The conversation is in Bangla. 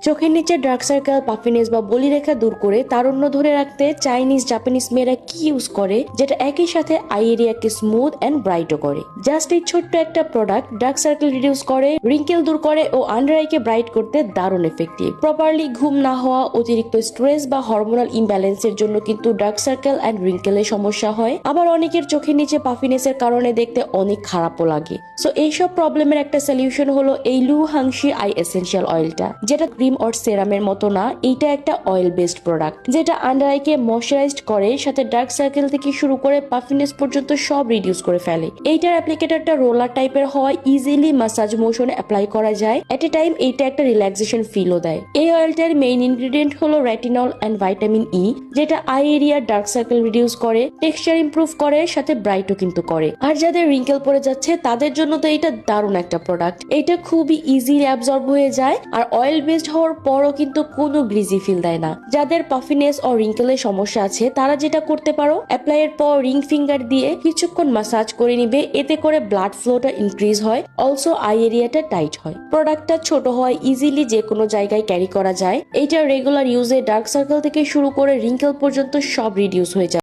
চোখের নিচে ডার্ক সার্কেল, পাফিনেস বা বলিরেখা দূর করে তারুণ্য ধরে রাখতে চাইনিজ জাপানিজ মেয়েরা কি ইউজ করে, যেটা একই সাথে আই এরিয়াকে স্মুথ এন্ড ব্রাইটও করে। জাস্ট এই ছোট্ট একটা প্রোডাক্ট ডার্ক সার্কেল রিডিউস করে, রিঙ্কেল দূর করে ও আন্ডার আইকে ব্রাইট করতে দারুণ এফেক্টিভ। প্রপারলি ঘুম না হওয়া, অতিরিক্ত স্ট্রেস বা হরমোনাল ইমব্যালেন্সের জন্য কিন্তু ডার্ক সার্কেল এন্ড রিঙ্কেলের সমস্যা হয়। আবার অনেকের চোখের নিচে পাফিনেসের কারণে দেখতে অনেক খারাপও লাগে। সো এইসব প্রবলেমের একটা সলিউশন হলো এই লু হাংশি আই এসেনশিয়াল অয়েলটা, যেটা ক্রিম অর সেরামের মতো না। এইটা একটা অয়েল বেসড প্রোডাক্ট যেটা আন্ডার আইকে ময়শ্চারাইজড করে, সাথে ডার্ক সার্কেল থেকে শুরু করে পাফিনেস পর্যন্ত সব রিডিউস করে ফেলে। এইটার অ্যাপ্লিকেটরটা রোলার টাইপের হয়, ইজিলি মাসাজ মোশনে অ্যাপ্লাই করা যায়। এট এ টাইম এইটা একটা রিল্যাক্সেশন ফিলও দেয়। এই অয়েলটার মেইন ইনগ্রেডিয়েন্ট হলো রেটিনল এন্ড ভাইটামিন ই, যেটা I area dark circle reduce করে, টেক্সচার ইমপ্রুভ করে, সাথে ব্রাইটও কিন্তু করে। আর যাদের রিঙ্কেল পড়ে যাচ্ছে তাদের জন্য তো এটা দারুণ একটা প্রোডাক্ট। এটা খুবই ইজিলি অ্যাবজর্ব হয়ে যায়, আর অয়েল বেসড হওয়ার পরও কিন্তু কোনো গ্রিজি ফিল দেয় না। যাদের পাফিনেস ও রিঙ্কেলের সমস্যা আছে তারা যেটা করতে পারো, অ্যাপ্লাই এর পর রিং ফিঙ্গার দিয়ে কিছুক্ষণ মাসাজ করে নিবে, এতে করে ব্লাড ফ্লোটা ইনক্রিজ হয়, অলসো আই এরিয়াটা টাইট হয়। প্রোডাক্টটা ছোট হয়, ইজিলি যে কোনো জায়গায় ক্যারি করা যায়। এইটা রেগুলার ইউজে ডার্ক সার্কেল থেকে শুরু করে রিঙ্কেল পর্যন্ত সব রিডিউস হয়ে যায়।